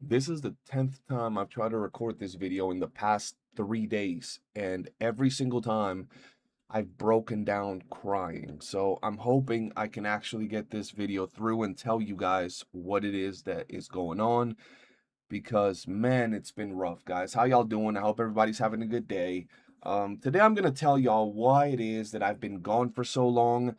This is the 10th time I've tried to record this video in the past 3 days, and every single time I've broken down crying. So I'm hoping I can actually get this video through and tell you guys what it is that is going on because man, it's been rough, guys. How y'all doing? I hope everybody's having a good day. Today I'm gonna tell y'all why it is that I've been gone for so long,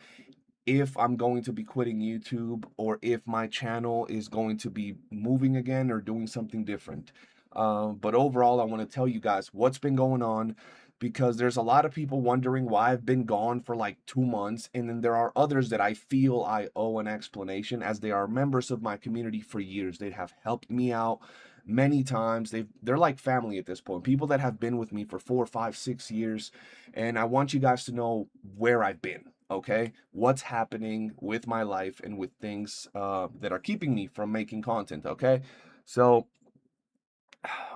if I'm going to be quitting YouTube or if my channel is going to be moving again or doing something different. But overall, I want to tell you guys what's been going on because there's a lot of people wondering why I've been gone for like 2 months. And then there are others that I feel I owe an explanation as they are members of my community for years. They have helped me out many times. They're like family at this point. People that have been with me for 4, 5, 6 years. And I want you guys to know where I've been. Okay, what's happening with my life and with things that are keeping me from making content. Okay, so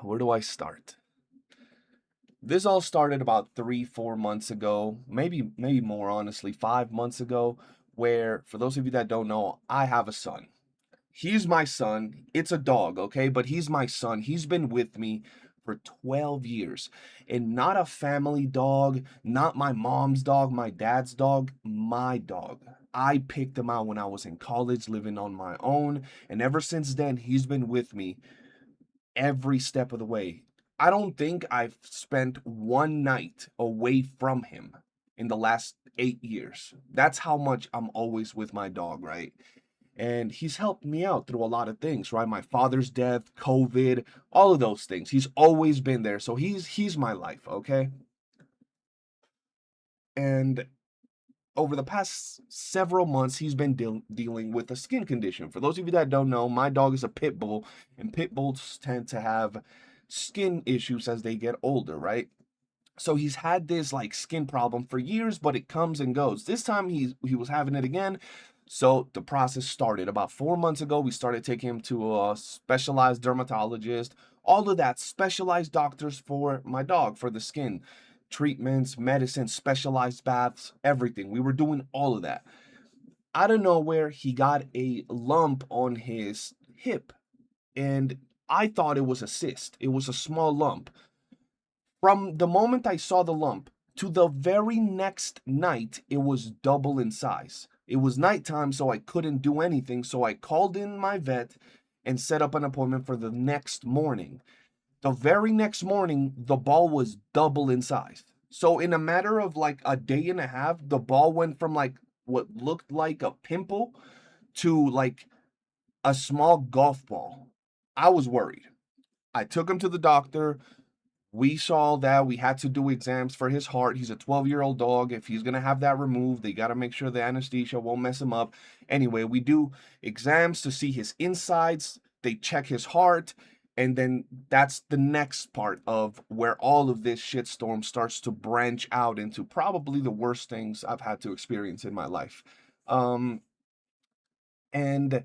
where do I start? This all started about 3, 4 months ago, maybe more honestly, 5 months ago, where for those of you that don't know, I have a son. He's my son. It's a dog, okay? But he's my son. He's been with me for 12 years. And not a family dog, not my mom's dog, my dad's dog, my dog. I picked him out when I was in college, living on my own. And ever since then, he's been with me every step of the way. I don't think I've spent one night away from him in the last 8 years. That's how much I'm always with my dog, right? And he's helped me out through a lot of things, right? My father's death, COVID, all of those things. He's always been there. So he's my life, okay? And over the past several months, he's been dealing with a skin condition. For those of you that don't know, my dog is a pit bull, and pit bulls tend to have skin issues as they get older, right? So he's had this like skin problem for years, but it comes and goes. This time he was having it again. So the process started about 4 months ago. We started taking him to a specialized dermatologist, all of that, specialized doctors for my dog for the skin, treatments, medicine, specialized baths, everything. We were doing all of that. Out of nowhere, he got a lump on his hip, and I thought it was a cyst. It was a small lump. From the moment I saw the lump to the very next night, it was double in size. It was nighttime, so I couldn't do anything. So I called in my vet and set up an appointment for the next morning. The very next morning, the ball was double in size. So in a matter of like a day and a half, the ball went from like what looked like a pimple to like a small golf ball. I was worried. I took him to the doctor. We saw that we had to do exams for his heart. He's a 12-year-old dog. If he's going to have that removed, they got to make sure the anesthesia won't mess him up. Anyway, we do exams to see his insides. They check his heart. And then that's the next part of where all of this shitstorm starts to branch out into probably the worst things I've had to experience in my life. Um, and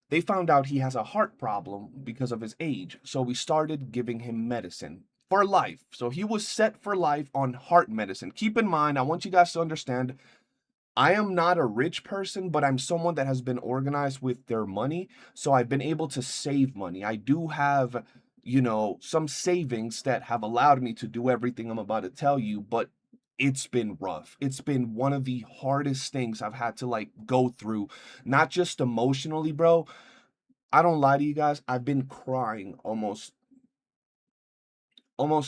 they found out he has a heart problem because of his age. So we started giving him medicine for life. So he was set for life on heart medicine. Keep in mind, I want you guys to understand, I am not a rich person, but I'm someone that has been organized with their money. So I've been able to save money. I do have, some savings that have allowed me to do everything I'm about to tell you, but it's been rough. It's been one of the hardest things I've had to like go through, not just emotionally, bro. I don't lie to you guys. I've been crying almost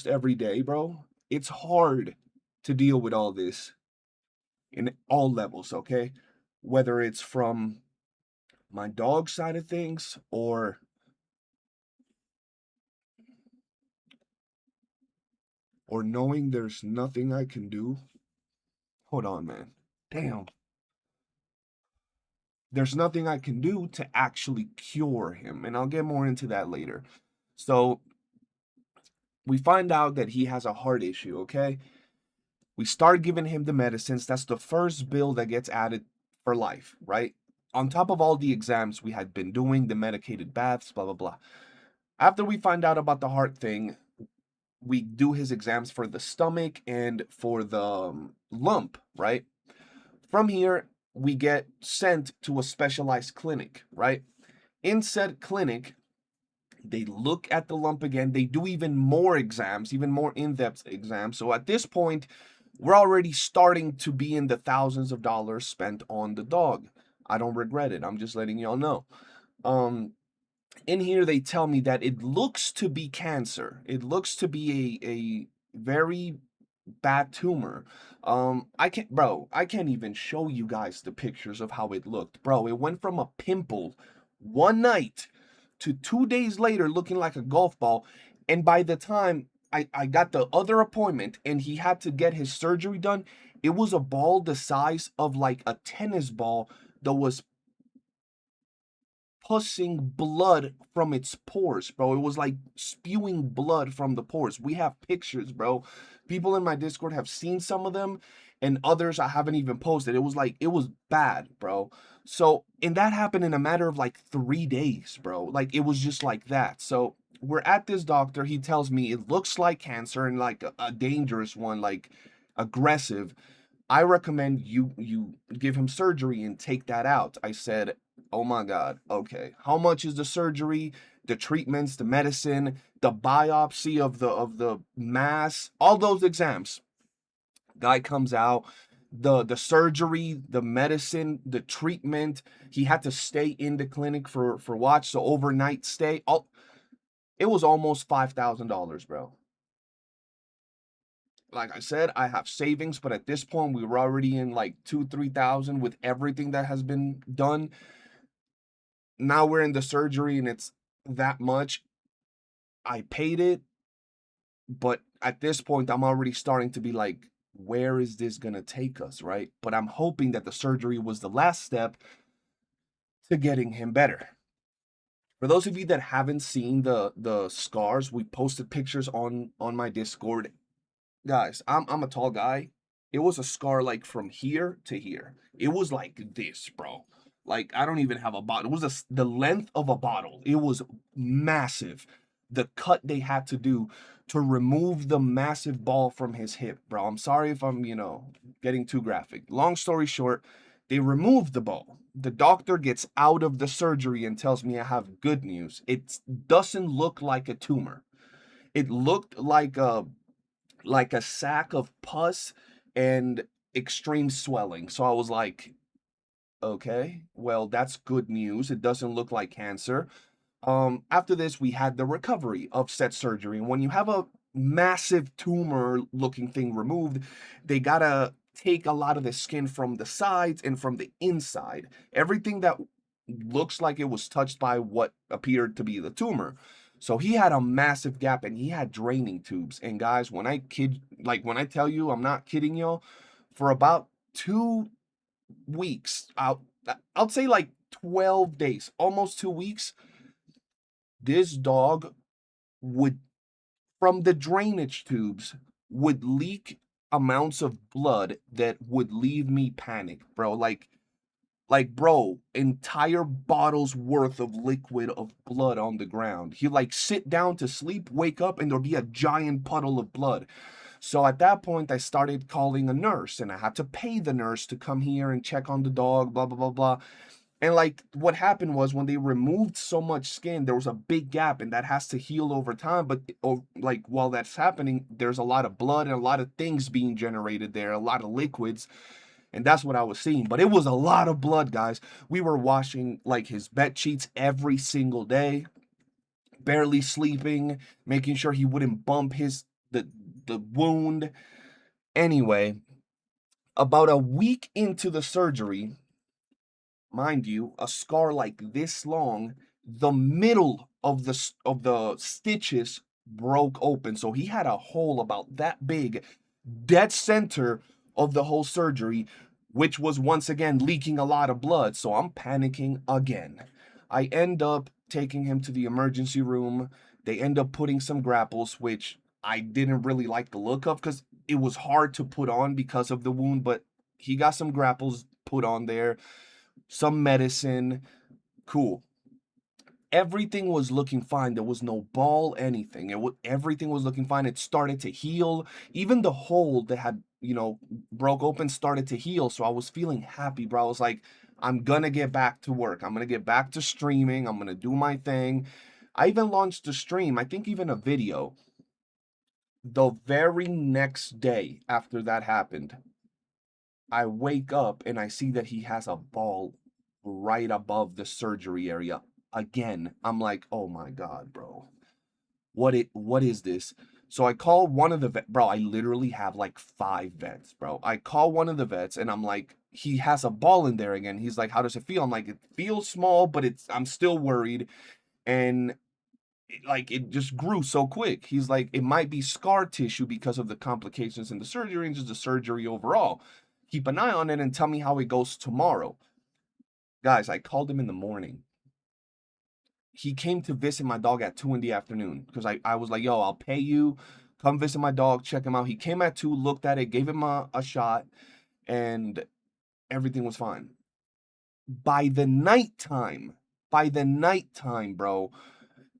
every day, bro. It's hard to deal with all this in all levels, okay? Whether it's from my dog side of things or knowing there's nothing I can do. Hold on, man. Damn. There's nothing I can do to actually cure him, and I'll get more into that later. So, we find out that he has a heart issue, okay? We start giving him the medicines. That's the first bill that gets added for life, right? On top of all the exams we had been doing, the medicated baths, blah, blah, blah. After we find out about the heart thing, we do his exams for the stomach and for the lump, right? From here, we get sent to a specialized clinic, right? In said clinic, They look at the lump again. They do even more exams, even more in-depth exams. So at this point, we're already starting to be in the thousands of dollars spent on the dog. I don't regret it. I'm just letting y'all know. Um, in here they tell me that it looks to be cancer. It looks to be a very bad tumor. I can't even show you guys the pictures of how it looked. Bro, it went from a pimple one night to 2 days later looking like a golf ball. And by the time I got the other appointment and he had to get his surgery done, it was a ball the size of like a tennis ball that was pussing blood from its pores, bro. It was like spewing blood from the pores. We have pictures, bro. People in my Discord have seen some of them, and others I haven't even posted. It was bad, bro. So, and that happened in a matter of like 3 days, bro. Like, it was just like that. So, we're at this doctor. He tells me it looks like cancer and like a dangerous one, like aggressive. I recommend you give him surgery and take that out. I said, oh my God, okay. How much is the surgery, the treatments, the medicine, the biopsy of the mass, all those exams? Guy comes out, the surgery, the medicine, the treatment. He had to stay in the clinic for watch, so overnight stay. All it was almost $5,000, bro. Like I said, I have savings, but at this point, we were already in like 3,000 with everything that has been done. Now we're in the surgery and it's that much. I paid it, but at this point, I'm already starting to be like, where is this gonna take us, right? But I'm hoping that the surgery was the last step to getting him better. For those of you that haven't seen the scars, we posted pictures on my Discord. Guys, I'm a tall guy. It was a scar like from here to here. It was like this, bro. Like I don't even have a bottle. It was the length of a bottle. It was massive. The cut they had to do to remove the massive ball from his hip, bro. I'm sorry if I'm, getting too graphic. Long story short, they removed the ball. The doctor gets out of the surgery and tells me I have good news. It doesn't look like a tumor. It looked like a sack of pus and extreme swelling. So I was like, okay, well, that's good news. It doesn't look like cancer. After this, we had the recovery of said surgery. And when you have a massive tumor looking thing removed, they gotta take a lot of the skin from the sides and from the inside. Everything that looks like it was touched by what appeared to be the tumor. So he had a massive gap and he had draining tubes. And guys, when I tell you, I'm not kidding y'all, for about 2 weeks, I'll say like 12 days, almost 2 weeks, this dog would, from the drainage tubes, would leak amounts of blood that would leave me panicked, bro. Bro, entire bottles worth of liquid of blood on the ground. He'd like sit down to sleep, wake up, and there'd be a giant puddle of blood. So at that point, I started calling a nurse, and I had to pay the nurse to come here and check on the dog, blah, blah, blah, blah. And like what happened was when they removed so much skin, there was a big gap, and that has to heal over time. But like while that's happening, there's a lot of blood and a lot of things being generated there, a lot of liquids. And that's what I was seeing. But it was a lot of blood, guys. We were washing like his bed sheets every single day, barely sleeping, making sure he wouldn't bump the wound. Anyway, about a week into the surgery, mind you, a scar like this long, the middle of the stitches broke open. So he had a hole about that big, dead center of the whole surgery, which was once again leaking a lot of blood. So I'm panicking again. I end up taking him to the emergency room. They end up putting some grapples, which I didn't really like the look of because it was hard to put on because of the wound, but he got some grapples put on there, some medicine. Cool. Everything was looking fine. There was no ball, anything. Everything was looking fine. It started to heal. Even the hole that had, broke open started to heal. So I was feeling happy, bro. I was like, I'm gonna get back to work. I'm gonna get back to streaming. I'm gonna do my thing. I even launched a stream, I think even a video, the very next day after that happened. I wake up and I see that he has a ball right above the surgery area again. I'm like, oh my God, bro. What is this? So I call one of the bro, I literally have like 5 vets, bro. I call one of the vets and I'm like, he has a ball in there again. He's like, how does it feel? I'm like, it feels small, but I'm still worried. And like it just grew so quick. He's like, it might be scar tissue because of the complications in the surgery and just the surgery overall. Keep an eye on it and tell me how it goes tomorrow. Guys, I called him in the morning. He came to visit my dog at 2 in the afternoon because I was like, yo, I'll pay you. Come visit my dog, check him out. He came at 2, looked at it, gave him a shot, and everything was fine. By the nighttime, bro,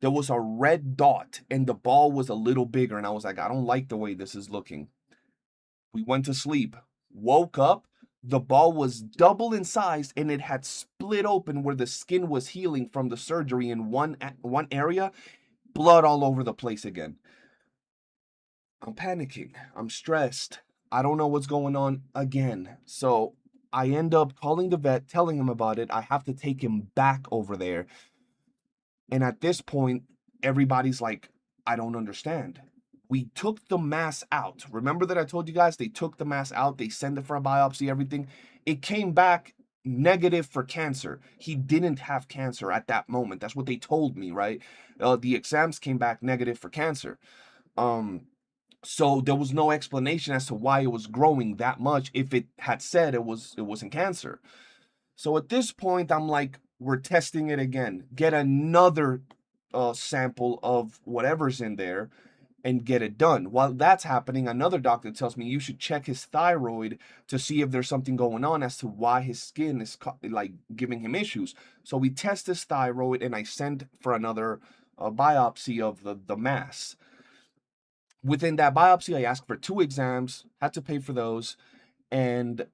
there was a red dot and the ball was a little bigger. And I was like, I don't like the way this is looking. We went to sleep, woke up, the ball was double in size and it had split open where the skin was healing from the surgery in one area, blood all over the place again. I'm panicking. I'm stressed. I don't know what's going on again. So I end up calling the vet, telling him about it. I have to take him back over there. And at this point, everybody's like, I don't understand. We took the mass out. Remember that I told you guys they took the mass out, they sent it for a biopsy, everything. It came back negative for cancer. He didn't have cancer at that moment. That's what they told me, right? The exams came back negative for cancer. So there was no explanation as to why it was growing that much if it had said it wasn't cancer. So at this point, I'm like, we're testing it again. Get another sample of whatever's in there and get it done. While that's happening, another doctor tells me you should check his thyroid to see if there's something going on as to why his skin is like giving him issues. So we test his thyroid and I send for another biopsy of the mass. Within that biopsy, I asked for 2 exams, had to pay for those, and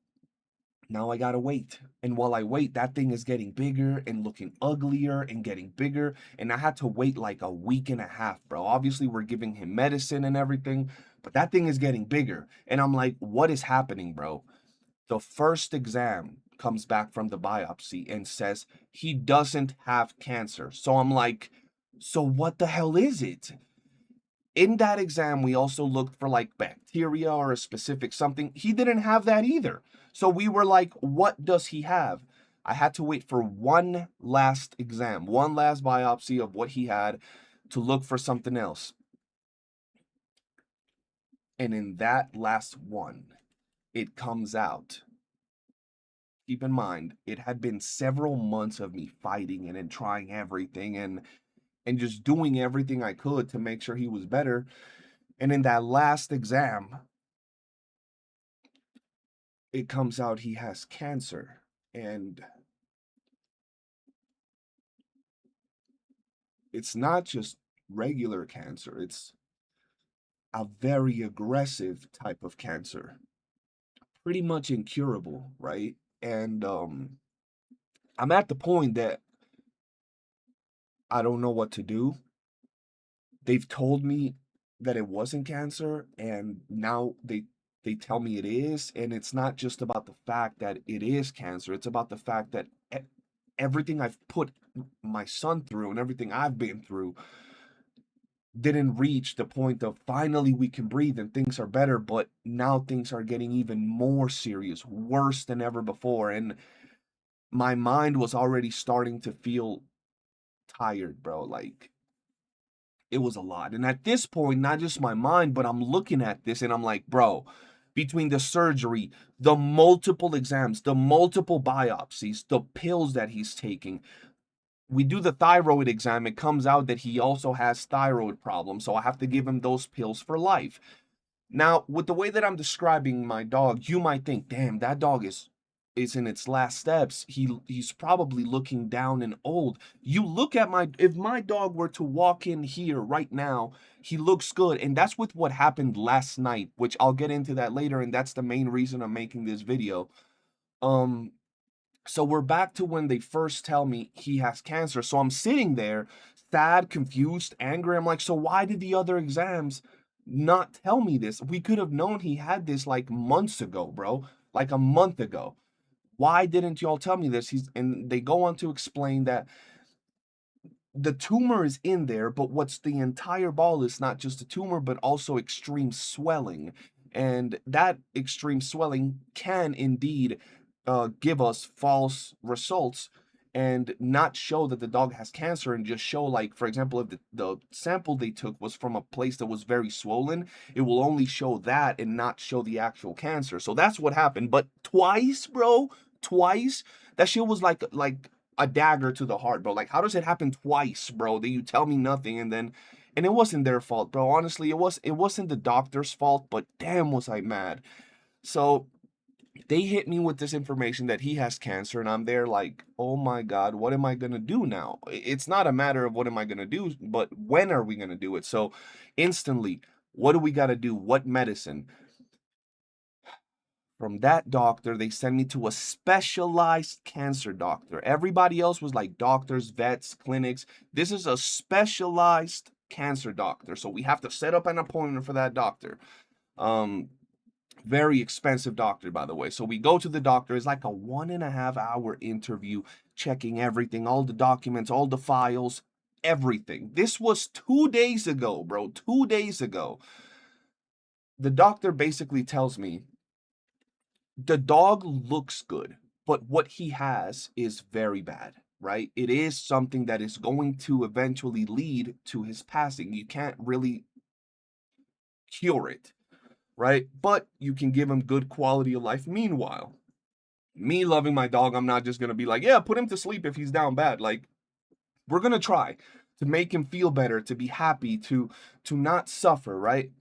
now I gotta wait. And while I wait, that thing is getting bigger and looking uglier and getting bigger. And I had to wait like a week and a half, bro. Obviously, we're giving him medicine and everything, but that thing is getting bigger. And I'm like, what is happening, bro? The first exam comes back from the biopsy and says he doesn't have cancer. So I'm like, so what the hell is it? In that exam, we also looked for like bacteria or a specific something. He didn't have that either. So we were like, what does he have? I had to wait for one last exam, one last biopsy of what he had to look for something else. And in that last one, it comes out. Keep in mind, it had been several months of me fighting and trying everything and just doing everything I could to make sure he was better. And in that last exam, it comes out he has cancer. And it's not just regular cancer, it's a very aggressive type of cancer. Pretty much incurable, right? And I'm at the point that I don't know what to do. They've told me that it wasn't cancer, and now they tell me it is. And it's not just about the fact that it is cancer, it's about the fact that everything I've put my son through and everything I've been through didn't reach the point of finally we can breathe and things are better, but now things are getting even more serious, worse than ever before. And my mind was already starting to feel tired, bro. Like it was a lot. And at this point, not just my mind, but I'm looking at this and I'm like, bro, between the surgery, the multiple exams, the multiple biopsies, the pills that he's taking, we do the thyroid exam. It comes out that he also has thyroid problems. So I have to give him those pills for life. Now, with the way that I'm describing my dog, you might think, damn, that dog is in its last steps. He's probably looking down and old. You look at if my dog were to walk in here right now, he looks good. And that's with what happened last night, which I'll get into that later. And that's the main reason I'm making this video. So we're back to when they first tell me he has cancer. So I'm sitting there sad, confused, angry. I'm like, so why did the other exams not tell me this? We could have known he had this like months ago, bro. Like a month ago. Why didn't y'all tell me this? And they go on to explain that the tumor is in there, but what's the entire ball is not just a tumor, but also extreme swelling. And that extreme swelling can indeed give us false results and not show that the dog has cancer, and just show, like, for example, if the sample they took was from a place that was very swollen, it will only show that and not show the actual cancer. So that's what happened. But twice, bro, twice, that shit was like a dagger to the heart, bro. Like, how does it happen twice, bro? That you tell me nothing, and it wasn't their fault, bro. Honestly, it wasn't the doctor's fault, but damn was I mad. So they hit me with this information that he has cancer, and I'm there like, oh my God, what am I gonna do now? It's not a matter of what am I gonna do, but when are we gonna do it? So instantly, what do we gotta do? What medicine? From that doctor, they sent me to a specialized cancer doctor. Everybody else was like doctors, vets, clinics. This is a specialized cancer doctor. So we have to set up an appointment for that doctor. Very expensive doctor, by the way. So we go to the doctor. It's like a 1.5 hour interview, checking everything, all the documents, all the files, everything. This was 2 days ago, bro. 2 days ago. The doctor basically tells me, the dog looks good, but what he has is very bad, right? It is something that is going to eventually lead to his passing. You can't really cure it, right? But you can give him good quality of life. Meanwhile, me loving my dog, I'm not just going to be like, yeah, put him to sleep if he's down bad. Like, we're going to try to make him feel better, to be happy, to not suffer, right?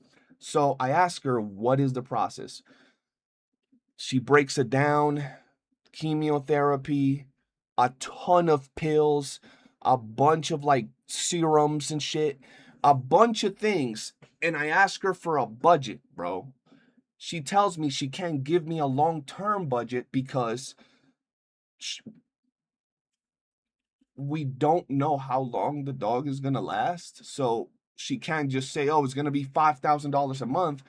So I ask her, what is the process? She breaks it down: chemotherapy, a ton of pills, a bunch of like serums and shit, a bunch of things. And I ask her for a budget, bro. She tells me she can't give me a long-term budget because we don't know how long the dog is gonna last. So she can't just say, oh, it's gonna be $5,000 a month.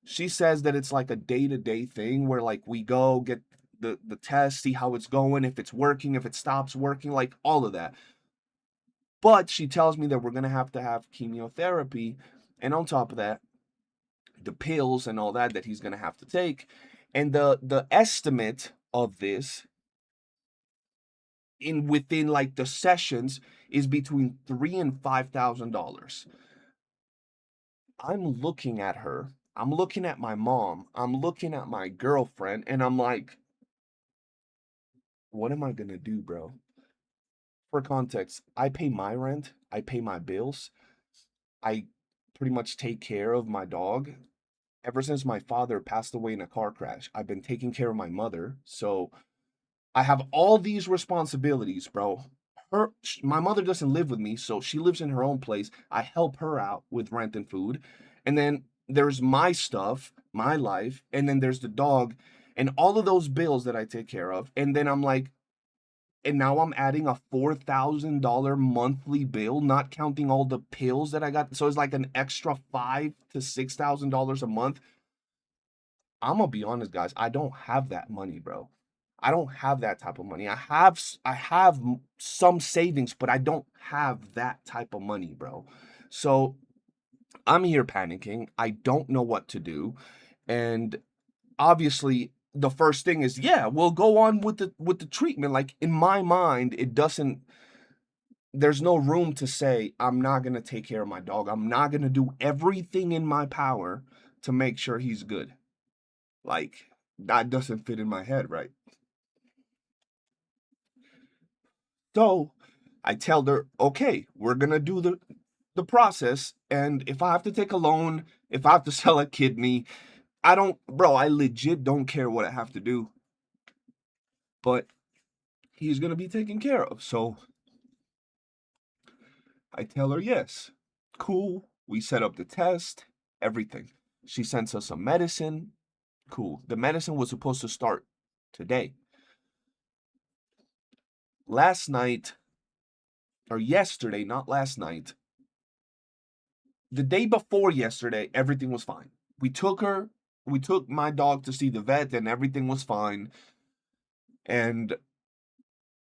She says that it's like a day-to-day thing where like we go get the test, see how it's going, if it's working, if it stops working, like all of that. But she tells me that we're gonna have to have chemotherapy, and on top of that, the pills and all that he's gonna have to take. And the estimate of this in within like the sessions is between $3,000 and $5,000. I'm looking at her, I'm looking at my mom, I'm looking at my girlfriend, and I'm like, what am I gonna do, bro? For context, I pay my rent, I pay my bills, I pretty much take care of my dog. Ever since my father passed away in a car crash, I've been taking care of my mother. So I have all these responsibilities, bro. My mother doesn't live with me, so she lives in her own place. I help her out with rent and food. And then there's my stuff, my life, and then there's the dog and all of those bills that I take care of. And then I'm like, and now I'm adding a $4,000 monthly bill, not counting all the pills that I got. So it's like an extra $5,000 to $6,000 a month. I'm gonna be honest, guys. I don't have that money, bro. I don't have that type of money. I have some savings, but I don't have that type of money, bro. So I'm here panicking. I don't know what to do, and obviously the first thing is, yeah, we'll go on with the treatment. Like, in my mind, it doesn't, there's no room to say I'm not going to take care of my dog. I'm not going to do everything in my power to make sure he's good. Like, that doesn't fit in my head, right? So I tell her, okay, we're going to do the process, and if I have to take a loan, if I have to sell a kidney, I don't, bro, I legit don't care what I have to do, but he's going to be taken care of. So I tell her, yes, cool. We set up the test, everything. She sends us some medicine. Cool. The medicine was supposed to start today. Last night, or yesterday, not last night. The day before yesterday, everything was fine. We took my dog to see the vet, and everything was fine. And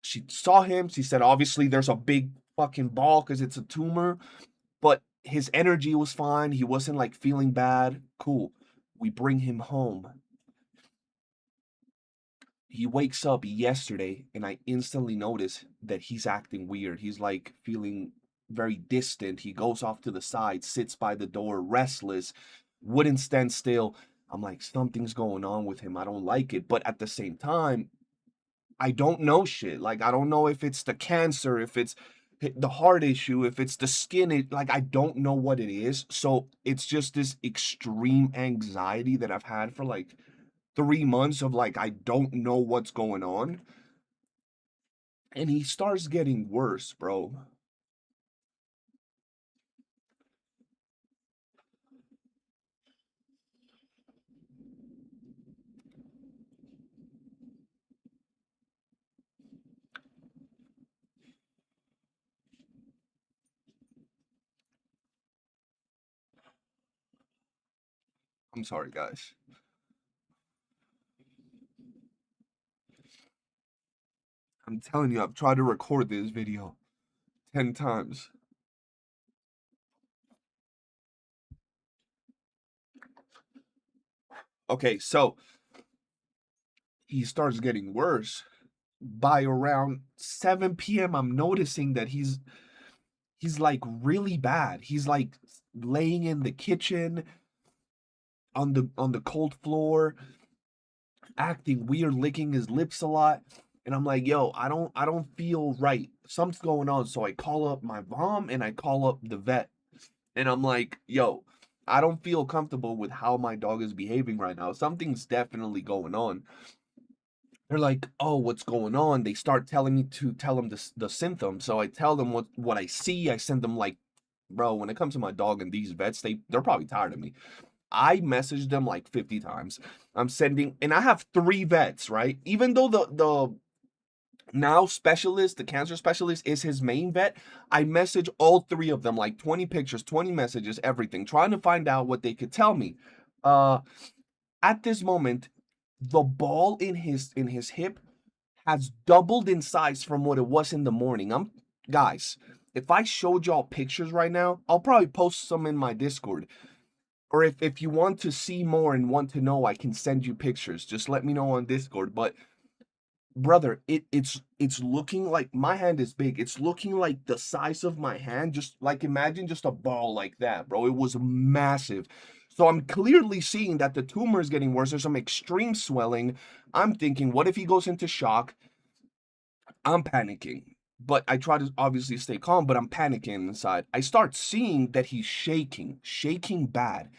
she saw him. She said, obviously, there's a big fucking ball because it's a tumor, but his energy was fine. He wasn't like feeling bad. Cool. We bring him home. He wakes up yesterday, and I instantly notice that he's acting weird. He's like feeling very distant. He goes off to the side, sits by the door, restless, wouldn't stand still. I'm like, something's going on with him. I don't like it. But at the same time, I don't know shit. Like, I don't know if it's the cancer, if it's the heart issue, if it's the skin. Like, I don't know what it is. So it's just this extreme anxiety that I've had for like 3 months of like, I don't know what's going on. And he starts getting worse, bro. I'm sorry, guys. I'm telling you, I've tried to record this video 10 times. Okay, so he starts getting worse. By around 7 p.m., I'm noticing that he's like really bad. He's like laying in the kitchen on the cold floor, acting weird, licking his lips a lot. And I'm like, yo, I don't feel right. Something's going on. So I call up my mom and I call up the vet. And I'm like, yo, I don't feel comfortable with how my dog is behaving right now. Something's definitely going on. They're like, oh, what's going on? They start telling me to tell them the symptoms. So I tell them what I see. I send them like, bro, when it comes to my dog and these vets, they're probably tired of me. I messaged them like 50 times. I'm sending, and I have 3 vets, right? Even though the now specialist, the cancer specialist, is his main vet, I message all 3 of them, like 20 pictures, 20 messages, everything, trying to find out what they could tell me. Uh, at this moment, the ball in his hip has doubled in size from what it was in the morning. Guys, if I showed y'all pictures right now, I'll probably post some in my Discord. Or if you want to see more and want to know, I can send you pictures. Just let me know on Discord. But brother, it's looking like my hand is big. It's looking like the size of my hand. Just like imagine just a ball like that, bro. It was massive. So I'm clearly seeing that the tumor is getting worse. There's some extreme swelling. I'm thinking, what if he goes into shock? I'm panicking. But I try to obviously stay calm, but I'm panicking inside. I start seeing that he's shaking bad.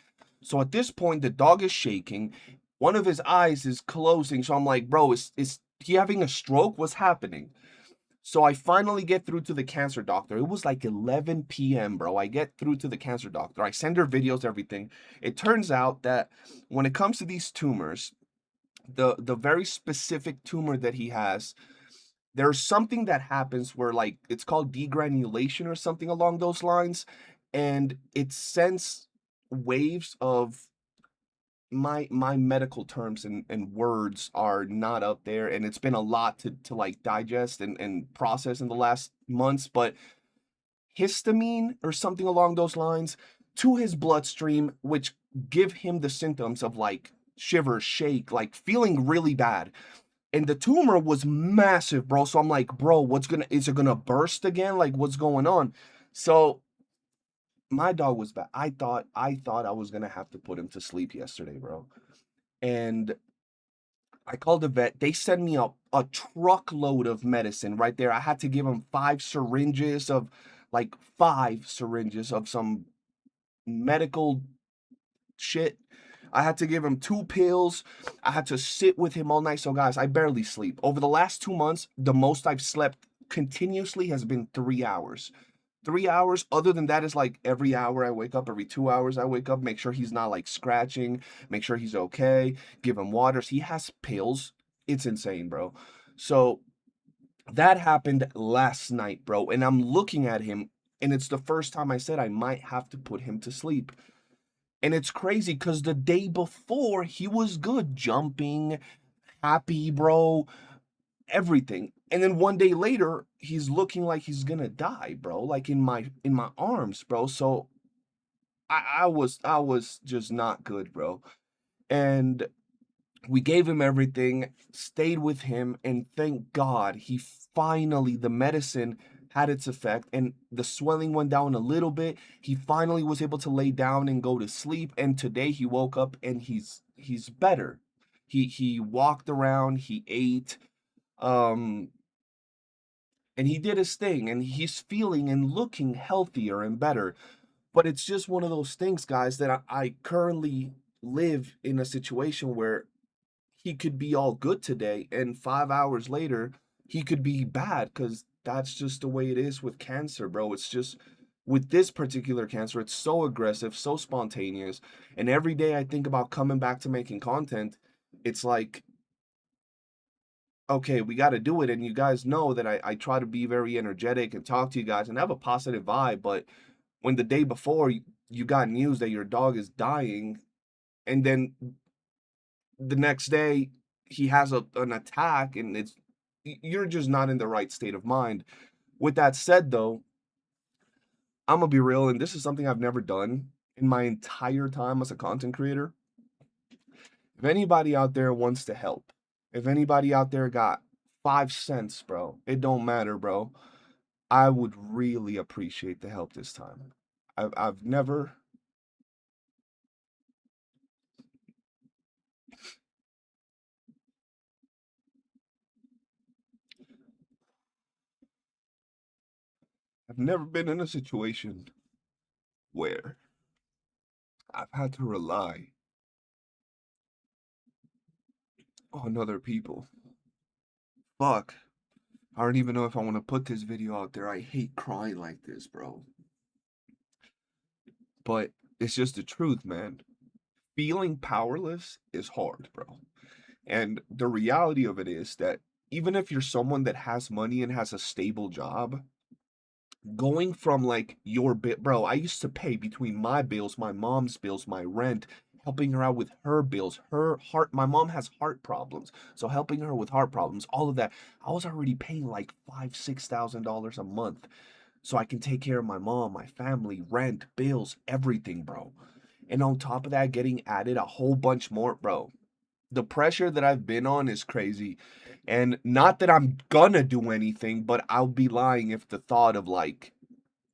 So at this point, the dog is shaking. One of his eyes is closing. So I'm like, bro, is he having a stroke? What's happening? So I finally get through to the cancer doctor. It was like 11 p.m., bro. I get through to the cancer doctor. I send her videos, everything. It turns out that when it comes to these tumors, the very specific tumor that he has, there's something that happens where like it's called degranulation or something along those lines, and it sends waves of my medical terms and words are not up there, and it's been a lot to like digest and process in the last months, but histamine or something along those lines to his bloodstream, which give him the symptoms of like shiver, shake, like feeling really bad. And the tumor was massive, bro. So I'm like, bro, is it gonna burst again? Like, what's going on? So my dog was bad. I thought I was gonna have to put him to sleep yesterday, bro. And I called the vet. They sent me a truckload of medicine right there. I had to give him 5 syringes of like 5 syringes of some medical shit. I had to give him 2 pills. I had to sit with him all night. So, guys, I barely sleep. Over the last 2 months, the most I've slept continuously has been 3 hours. 3 hours. Other than that, is like every hour I wake up, every 2 hours I wake up, make sure he's not like scratching, make sure he's okay, give him waters. He has pills. It's insane, bro. So That happened last night, bro. And I'm looking at him, and it's the first time I said I might have to put him to sleep. And it's crazy because the day before he was good, jumping, happy, bro, everything. And then one day later, he's looking like he's gonna die, bro, like in my arms, bro. So I was just not good, bro. And we gave him everything, stayed with him, and thank God he finally, the medicine had its effect and the swelling went down a little bit. He finally was able to lay down and go to sleep. And today he woke up and he's better. He walked around, he ate, um, and he did his thing, and he's feeling and looking healthier and better. But it's just one of those things, guys, that I currently live in a situation where he could be all good today and 5 hours later he could be bad, because that's just the way it is with cancer, bro. It's just with this particular cancer, it's so aggressive, so spontaneous. And every day I think about coming back to making content, it's like, okay, we got to do it. And you guys know that I try to be very energetic and talk to you guys and have a positive vibe. But when the day before you got news that your dog is dying, and then the next day he has an attack, and you're just not in the right state of mind. With that said, though, I'm gonna be real, and this is something I've never done in my entire time as a content creator. If anybody out there wants to help, if anybody out there got 5 cents, bro, it don't matter, bro. I would really appreciate the help this time. I've never I've never been in a situation where I've had to rely on other people. Fuck. I don't even know if I want to put this video out there. I hate crying like this, bro. But it's just the truth, man. Feeling powerless is hard, bro. And the reality of it is that even if you're someone that has money and has a stable job, going from like your bit, bro, I used to pay between my bills, my mom's bills, my rent, helping her out with her bills, her heart. My mom has heart problems, so helping her with heart problems, all of that. I was already paying like $5,000-6,000 a month, so I can take care of my mom, my family, rent, bills, everything, bro. And on top of that, getting added a whole bunch more, bro. The pressure that I've been on is crazy. And not that I'm gonna do anything, but I'll be lying if the thought of like,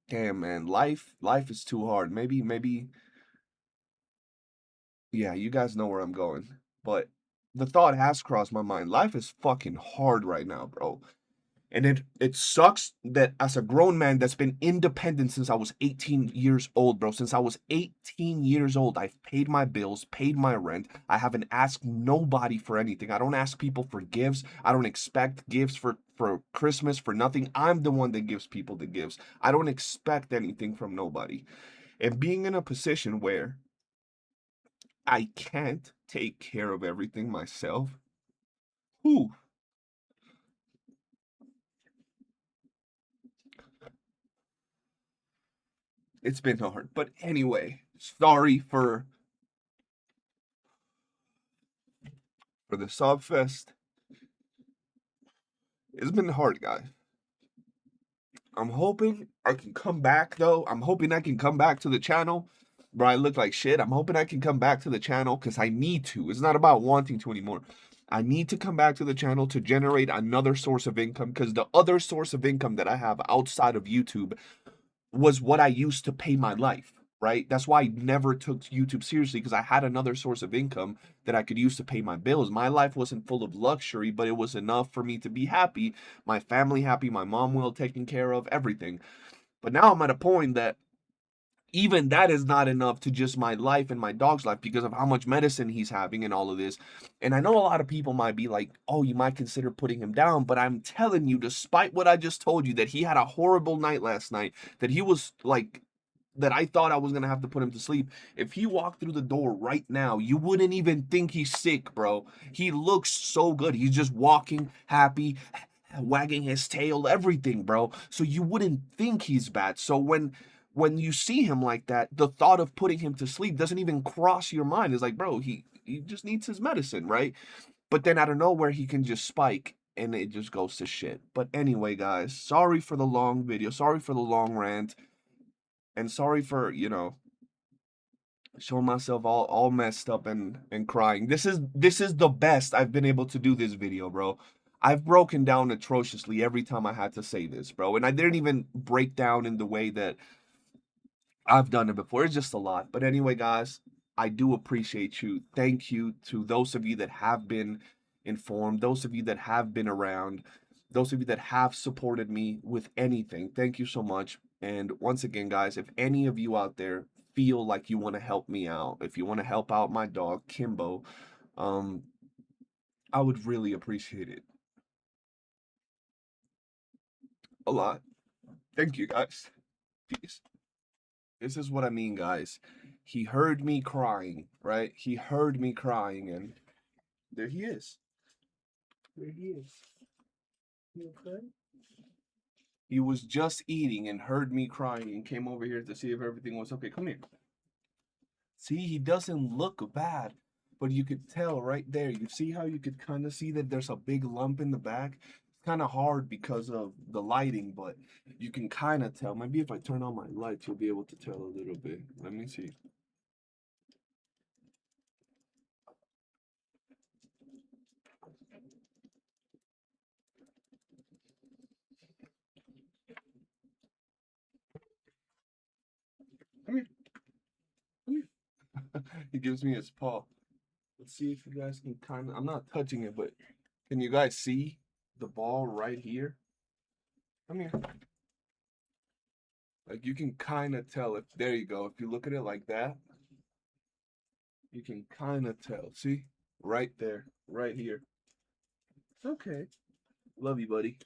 damn man, life is too hard. Maybe yeah, you guys know where I'm going. But the thought has crossed my mind. Life is fucking hard right now, bro. And it sucks that as a grown man that's been independent since I was 18 years old, bro. Since I was 18 years old, I've paid my bills, paid my rent. I haven't asked nobody for anything. I don't ask people for gifts. I don't expect gifts for Christmas, for nothing. I'm the one that gives people the gifts. I don't expect anything from nobody. And being in a position where I can't take care of everything myself, whew, it's been hard. But anyway, sorry for the Subfest. It's been hard, guys. I'm hoping I can come back, though. I'm hoping I can come back to the channel. Bro, I look like shit. I'm hoping I can come back to the channel because I need to. It's not about wanting to anymore. I need to come back to the channel to generate another source of income, because the other source of income that I have outside of YouTube was what I used to pay my life, right? That's why I never took YouTube seriously, because I had another source of income that I could use to pay my bills. My life wasn't full of luxury, but it was enough for me to be happy, my family happy, my mom well taken care of, everything. But now I'm at a point that even that is not enough to just my life and my dog's life, because of how much medicine he's having and all of this. And I know a lot of people might be like, oh, you might consider putting him down, but I'm telling you, despite what I just told you, that he had a horrible night last night, that he was like, that I thought I was gonna have to put him to sleep. If he walked through the door right now, you wouldn't even think he's sick, bro. He looks so good. He's just walking happy, wagging his tail, everything, bro. So you wouldn't think he's bad. So when you see him like that, the thought of putting him to sleep doesn't even cross your mind. It's like, bro, he just needs his medicine, right? But then out of nowhere, he can just spike and it just goes to shit. But anyway, guys, sorry for the long video. Sorry for the long rant. And sorry for, showing myself all messed up and crying. This is the best I've been able to do this video, bro. I've broken down atrociously every time I had to say this, bro. And I didn't even break down in the way that I've done it before. It's just a lot. But anyway, guys, I do appreciate you. Thank you to those of you that have been informed, those of you that have been around, those of you that have supported me with anything. Thank you so much. And once again, guys, if any of you out there feel like you want to help me out, if you want to help out my dog, Kimbo, um, I would really appreciate it a lot. Thank you, guys. Peace. This is what I mean, guys. He heard me crying, right? He heard me crying, and there he is. There he is. You okay? He was just eating and heard me crying and came over here to see if everything was okay. Come here. See, he doesn't look bad, but you could tell right there. You see how you could kind of see that there's a big lump in the back? It's kind of hard because of the lighting, but you can kind of tell. Maybe if I turn on my lights, you'll be able to tell a little bit. Let me see. Come here. Come here. He gives me his paw. Let's see if you guys can kind of, I'm not touching it, but can you guys see the ball right here? Come here. Like you can kind of tell if, there you go. If you look at it like that, you can kind of tell. See? Right there, right here. Okay. Love you, buddy.